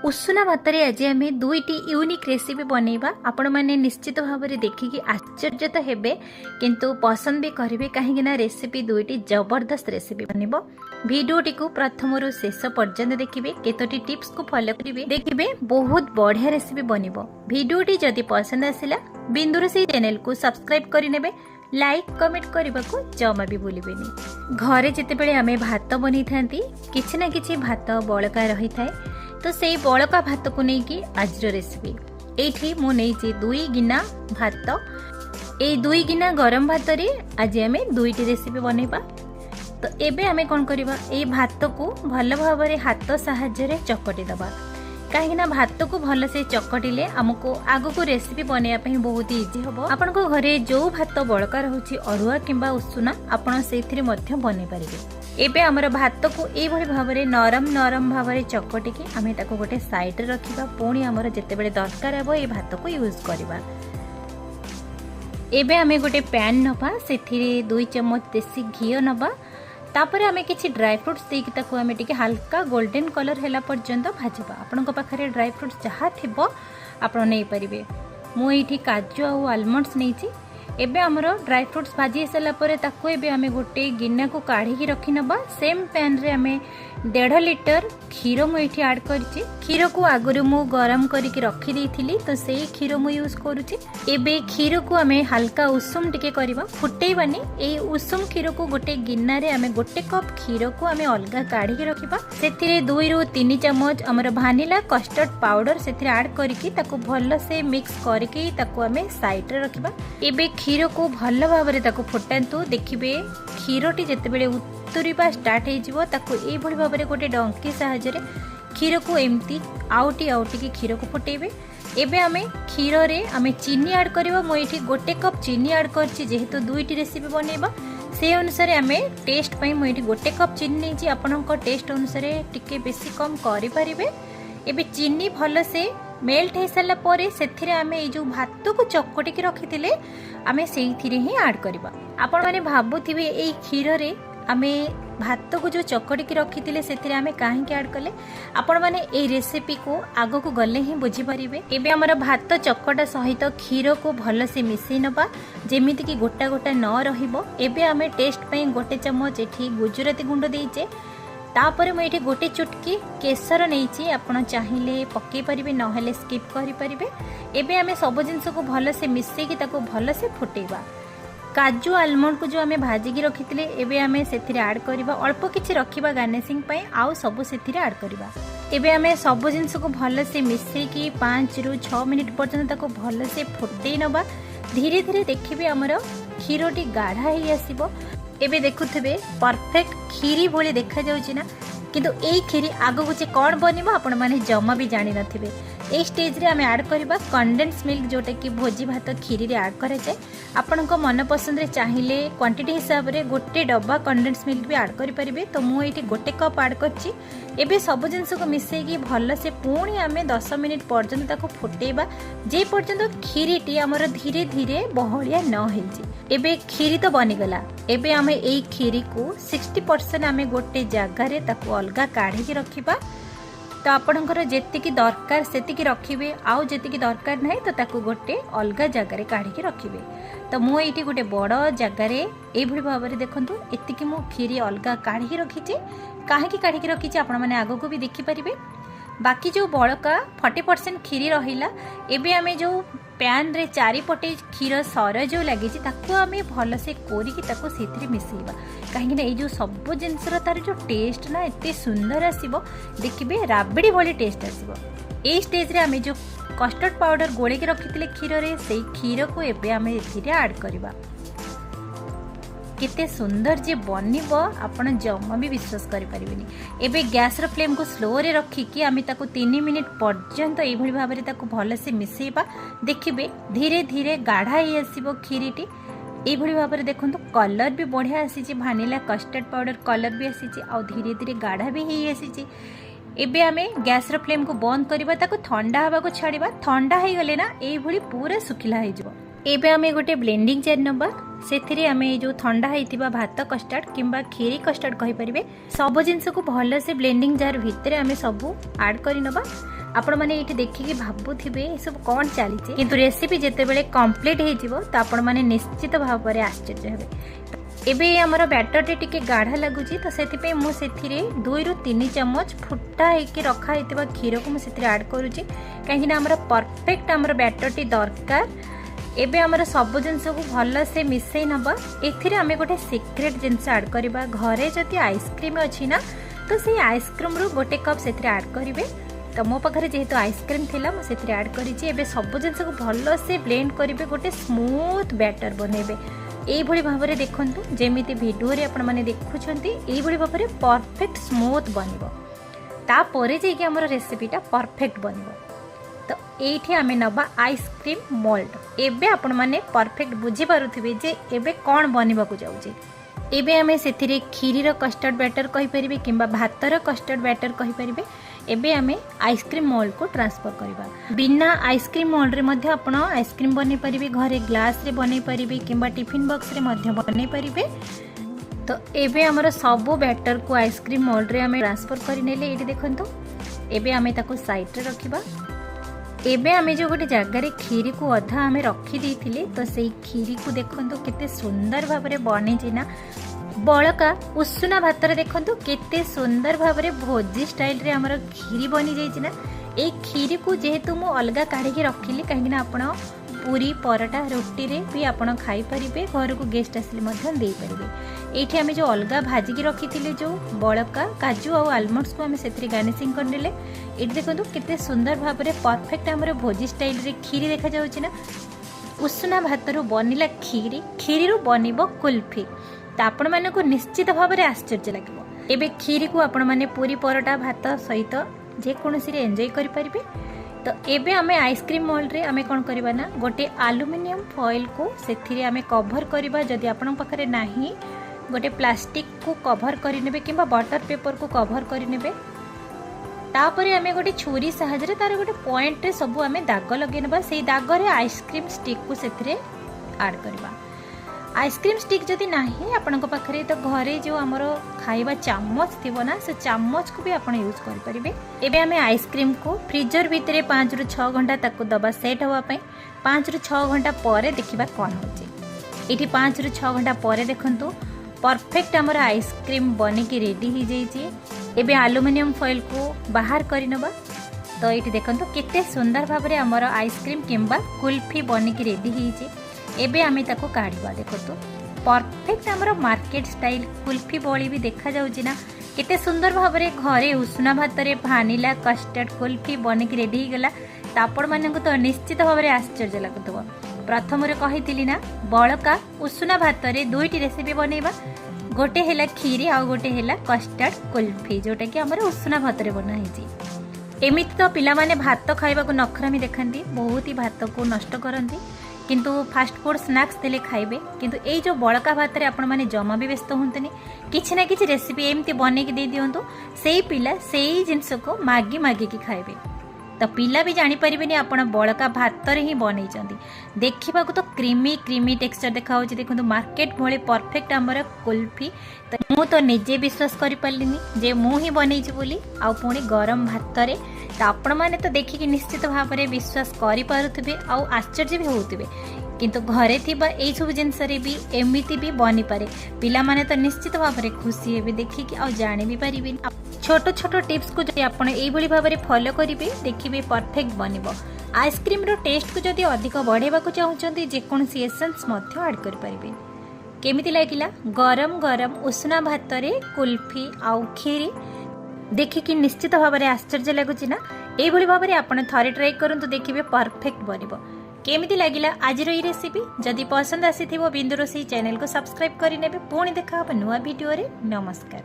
उषुना भात आज आम दुईटी यूनिक रेसिपी बनैबा आपण मैंने निश्चित भाव में देखिकी आश्चर्य तो हेबे किंतु पसंद भी करेंगे कहीं रेसिपी दुईटी जबरदस्त रेसिपी बनब। भिडियोटी को प्रथम रु शेष पर्यंत देखिए केतोटी टिप्स को फॉलो करेंगे देखिए बहुत बढ़िया रेसिपी बनब। भिडियोटी जदि पसंद आसला बिंदुरोसेई चैनल को सब्सक्राइब करने लाइक कमेंट करने को जमा भी भूलें। घरे जितेबले आम भात बनी था किसी ना कि भात बड़का रही था तो से बड़का भात को लेकिन आज रेसिपी ये मुझे 2 गिना भात ए 2 गिना गरम भात रे आज आम दुईटी रेसिपी बनैबा। तो एबे आमे कौन करबा ए भात को भल भाव में हाथ साहाय्य चकटी दबा कहीं भात को भल से चकटिले आमको आग को रेसिपी बनवाई बहुत इजी हम। आपण घरे जो भात बड़का रोचे अरुआ किंबा उषुना आपण से बन पारे। एबे आमर भात को यही भाव में नरम नरम भाव में चकटिकी आम गोटे साइड रखा पुणी आमर जितेबाला दरकार हे ये भात को यूज करवा। एबे आमे गोटे पैन नबा से 2 चम्मच देसी घी नबा तापर आमे किछि ड्राई फ्रूट्स देकी ताको आमे टिके हल्का गोल्डन कलर हैला पर्यंत भाजबा। आपनक पाखरे ड्राई फ्रूट्स जहाँ थिबो आपण नै परिबे। मु एठी काजू आ आलमंड्स नैछि। एबे हमरो ड्राई फ्रूट्स भाजी सला परे ताको एबे आमे गोटे गिन्ना को काढी की रखि नबा। सेम पैन रे आमे 1.5 लिटर क्षीर मु एठी ऐड करछि। क्षीर को आगुरु मु गरम करिकि रखि देइथिली तो सेही क्षीर मु यूज करूछि। एबे क्षीर को आमे हल्का उषुम टिके करबा फुटेइबानी। ए उषुम क्षीर को गोटे गिन्ना रे आमे गोटे कप क्षीर को आमे अलगा काढी की रखिबा। सेथिरे 2 रु 3 चम्मच हमर भानिला कस्टर्ड पाउडर सेथिरे ऐड करिकि ताको भल्ल से मिक्स करिकि ताको आमे साइड रे रखिबा। एबे क्षीर को भल भाव में ताको फुटांतु देखिबे क्षीरटी जेतेबेले उतुरिबा स्टार्ट हो ताको एई भली भाव में गोटे डंकी साहाय्य क्षीर को एमती आउटी आउटी की क्षीर को फुटेबे। एबे आमे क्षीर रे आमे चीनी ऐड करबा। मो एठी गोटे कप चीनी ऐड करछि जेहेतु दुईटी रेसिपी बनैबा से अनुसार आमे टेस्ट पई मो एठी गोटे कप चीनी नैछि। आपनक टेस्ट अनुसार टिके बेसी कम करि परिबे। एबे चीनी भल से मेल्ट हो सारा पर से आमे जो भात को चकटी की रखी आमे से ही ऐड करबा। आपण माने भाबुथिबे ए क्षीर रे आमे भात को जो चकटी की रखी से आमे काहे ऐड कले आपण माने ए रेसिपी को आगो को गले ही बुझी परिबे। एबे हमर भात चकटा सहित क्षीर को भल से मिसई नबा जेमिति कि गोटा गोटा न रहिबो। एबे आमे टेस्ट पई गोटे चम्मच एठी गुजराती गुंड देइचे तापर मुझे गोटे चुटकी केसर नहीं आपड़ चाहिए पकई पारे ना स्किप करें। एबे आमे सब जिनस को भल से मिसेकी ताको भल से फुटेबा। काजू आलमंड को जो आमे भाजिकी रखी एबे आमे सेथिरे ऐड करबा। अल्प किछि रखिबा गार्निशिंग पई आउ सब सेथिरे ऐड करबा। एबे आमे सब जिनस को भल से मिसेकी 5 रु 6 मिनिट पर्यंत ताको भल से फुटेई नबा। धीरे धीरे देखिबे हमर क्षीरटी गाढ़ा ही आसीबो। एबे देखुथिबे परफेक्ट खीरी भली देखा जाउची ना किंतु एई खीरी आगो गुचे कोन बनिबो आपण माने जम्मा भी जानि नथिबे। ए स्टेज रे आमे ऐड करबा कंडेंस मिल्क जोटा कि भोजी भात खीरी रे ऐड करे जाय। आपनक मन पसंद रे चाहिए क्वांटिटी हिसाब रे गोटे डब्बा कंडेंस मिल्क भी ऐड करि परिबे। तो मु एठी गोटे कप ऐड करछि। एबे सब जिनस को मिसेकी भल से पुणी आमे 10 मिनिट पर्यंत ताको फुटेबा जे पर्यंत खीरीटी हमर धीरे धीरे बहलिया न होई। एबे खीरी तो बनी गला। एबे आमे एई खीरी को 60% आमे गोटे जगह रे ताको अलगा काढी की रखिबा। तो आपणकर जेतिकी दरकार सेतिकी रखिबे आउ जेतिकी दरकार नाही तो ताको गोटे अलगा जगह रे काढी की रखिबे। तो मु एठी गोटे बड़ जगह रे एई भली भाव रे देखंतु एतिकी मु खीरी अलगा काढी की रखिछि। काहे की काढी की रखिछि आपण माने आगो को भी देखि परिबे। बाकी जो बड़का 40% खीरी रहिला एबे आमे जो पैन रे चारिपटे क्षीर सर जो लगी ताको आमे भल से कोरिकी ताको सेथिरे मिसेइबा। काहे कि जो सब जिनस तार जो टेस्ट ना एते सुंदर आसीबो देखिबे राबड़ी भली टेस्ट आसीबो। ए स्टेज रे आमे जो कस्टर्ड पाउडर गोळे के रखितिले क्षीर रे सेई क्षीर को एबे आमे एथिरे ऐड करबा। केते सुंदर जे बनिबो आपण जम्मा भी विश्वास करि परिबेनी। एबे गैस रो फ्लेम को स्लो रे रखिकी आमे ताको 3 मिनिट पर्यंत एई भली भाबरे ताको भल से मिसेइबा। देखिबे धीरे धीरे गाढ़ा ही आसीबो खीरीटी। एई भली भाबरे देखंतु कलर भी बढ़िया आसीची भानिला कस्टर्ड पाउडर कलर भी आसीची आ धीरे धीरे गाढ़ा भी ही आसीची। एबे आमे गैस रो फ्लेम को बंद करबा ताको ठंडा हवा को छाड़ीबा। ठंडा हे गले ना एई भली पूरा सुखिला हे जिवो। एबे आमे गोटे ब्लेंडिंग जार नबा से आमे जो ठंडा होइतिबा भात कस्टर्ड किंबा खीरी कस्टर्ड कहि परिबे सब जिनस को भल से ब्लेंडिंग जार भितरे आमे सब ऐड करि नबा। आपण माने ये देखिए भावुवे ये सब कौन चली किंतु रेसिपी जितेबाला कंप्लीट हो आपण माने निश्चित भाव में आश्चर्य हे। एबे आमर बैटर टे गाढ़ा लगुच तो से मुझे 2 ରୁ 3 चम्मच फुटा होकर रखाई क्षीर को मुझे आड करुच्ची कहीं परफेक्ट आमर बैटर टी दरकार। एबे आमर सब जिनस को भल से मिसई नबा एथिरे आमे गोटे सीक्रेट जिनस आड करबा। घरे जदि आइसक्रीम अच्छी ना तो से आइसक्रीम रू गोटे कप से आड करेंगे। तो मो पाखे जेहेतु आइसक्रीम थिला मु से आड करिछि। एबे सब जिनस को भल से ब्लेंड करेंगे गोटे स्मूथ बैटर बनेबे। एभली भाव में देखंतु जेमिति वीडियो रे आपण माने देखुछंती एभली भाव में परफेक्ट स्मूथ बनिबो। तापरे जे कि हमर रेसिपीटा परफेक्ट बनिबो। तो एठी आमे नबा आइसक्रीम मोल्ड। एबे आपण माने परफेक्ट बुझी पारुथिबे जे एबे कोन बनिबा को जाउची। एबे आमे सेथिरे खीरीर कस्टर्ड बैटर कहि परिबे किंबा भातर कस्टर्ड बैटर कहि परिबे। एबे आमे आइसक्रीम मोल्ड को ट्रांसफर करबा। बिना आइसक्रीम मोल्ड रे मध्ये आपण आइसक्रीम बनै परिबे, घरे ग्लास रे बनै परिबे किंबा टिफिन बॉक्स रे मध्ये बनै परिबे। तो एबे हमर सब बैटर को आइसक्रीम मोल्ड रे आमे ट्रांसफर करि नेले। एठी देखंतु एबे आमे ताको साइड रे रखिबा। एबे आमे जो गोटे जगार खीरी को अधा आमे रखी देथिले तो सेई खीरी को देखंतु केते सुंदर भाबरे बने जे ना बळका उषुना भात रे देखंतु केते सुंदर भाबरे भोजी स्टाइल रे हमर खीरी बनी जाई जे ना। ए खीरी को जेहेतु मु अलगा काढी के रखिली काहे ना आपण पूरी पराठा रोटी रे भी आपण खाई परिबे, घर को गेस्ट आसले मध्य देई परिबे। एठी आमे जो अलगा भाजी की रखिथिले जो बळका काजू और आलमंड्स को आमे सेत्री गार्निशिंग करनेले। एठी देखंतु केते सुंदर भाबरे परफेक्ट हमर भोजी स्टाइल रे खीरी देखा जाउची ना। उषुना भात रो बनिला खीरी, खीरी रो बनिबो कुल्फी। तो आपण माने को निश्चित भाव में आश्चर्य लगे। एबे खीरी को आपण माने पूरी परोटा भात सहित जे कोनसी रे एंजॉय करि परिबे। तो एबे आमे आइसक्रीम मोल्ड रे आमे कोन करबा ना गोटे एल्युमिनियम फॉइल को सेथिरे आमे कवर करबा। जदि आपण पाखरे नाही गोटे प्लास्टिक को कवर करि नेबे किंबा बटर पेपर को कवर करि नेबे। तापरे आमे गोटे छुरी सहायरे तार गोटे पॉइंट रे सब आमे दाग लगे नेबा। सेई दाग रे आइसक्रीम स्टिक को सेथिरे ऐड करबा। आइसक्रीम स्टिक जदि नाही आपण पाखरे तो घरे जो आमर खाइबा चामच थिबो ना से चामच को भी आपण यूज करि परिबे। एबे हमें आइसक्रीम को फ्रीजर भितरे 5 ରୁ 6 घंटा ताको दबा सेट हवा पई। 5 ରୁ 6 घंटा परे देखिबा कोन होची। एठी 5 ରୁ 6 घंटा परे देखंतु परफेक्ट आमर आइसक्रीम बने की रेडी ही जाईची। एबे एल्युमिनियम फॉइल को बाहर करि नबा। तो एठी देखंतु केते सुंदर भाबरे आमर आइसक्रीम किंबा कुल्फी बने की रेडी हिची। एबे आमे ताको काढिबा। देखतो परफेक्ट हमर मार्केट स्टाइल कुल्फी बॉली भी देखा जाउची ना। केते सुंदर भाबरे घरे उषुना भात रे भानिला कस्टर्ड कुल्फी बने की रेडी ही गला। तापड़ माने को तो निश्चित भाबरे आश्चर्य लागतबो। प्रथम रे कहितिली ना बळका उषुना भात रे दुईटी रेसिपी बनेबा। गोटे हेला खीरी आ गोटे हेला कस्टर्ड कुल्फी जोटा कि हमर उषुना भात रे बना हिची। एमिति तो पिला माने भात खाइबा को नखरामी देखंती, बहुत ही भात को नष्ट करंती किंतु फास्ट फूड स्नैक्स देले खाइबे। किंतु ए जो बळका भात रे आपण माने जमा भी व्यस्त होंतनी। किछि ना किछि रेसिपी एमती बने के दे दियंतु, सेई पिला सेई जिंस को मागी मागी की खाइबे। तो पिला भी जानी परिबेनी आपण बळका भात रे ही बनै चंदी। देखिबा को तो क्रीमी क्रीमी टेक्सचर देखा होची। देखंतु मार्केट भले परफेक्ट हमर कुल्फी। तो मु तो निजे विश्वास करि पल्लिनी जे मु ही बनैछि बोली आ पुणी गरम भात रे। तो आपण माने तो देखिकी निश्चित भाव में विश्वास करि पारुथिबे आ आश्चर्य भी होउथिबे। किंतु घरे थिबा एई सब जिंस रे भी एमिति भी बनि पारे। पिला माने तो निश्चित भाव में खुशी हेबे देखिकी आ जानि भी परिबे। छोटो छोटो टिप्स को जदि आपण एई भली भाव में फॉलो करिवे देखिबे परफेक्ट बनिबो। आइसक्रीम रो टेस्ट को जदि अधिक बढ़ेबा को चाहुचंती जे कोनसी एसेंस मध्य ऐड करि परिबे। केमिति लागिला गरम गरम उषुना भात रे कुल्फी आ खीरी देखिकी निश्चित भाव में आश्चर्य लगुच ना। यही भाव में आपड़ थे ट्राई करूँ देखिए परफेक्ट बनिबो। केमिति लागिला आजिर ई रेसिपी। जदि पसंद आसी बिंदु रोषेई चैनल को सब्सक्राइब करने पुणी देखा नुआ वीडियो रे। नमस्कार।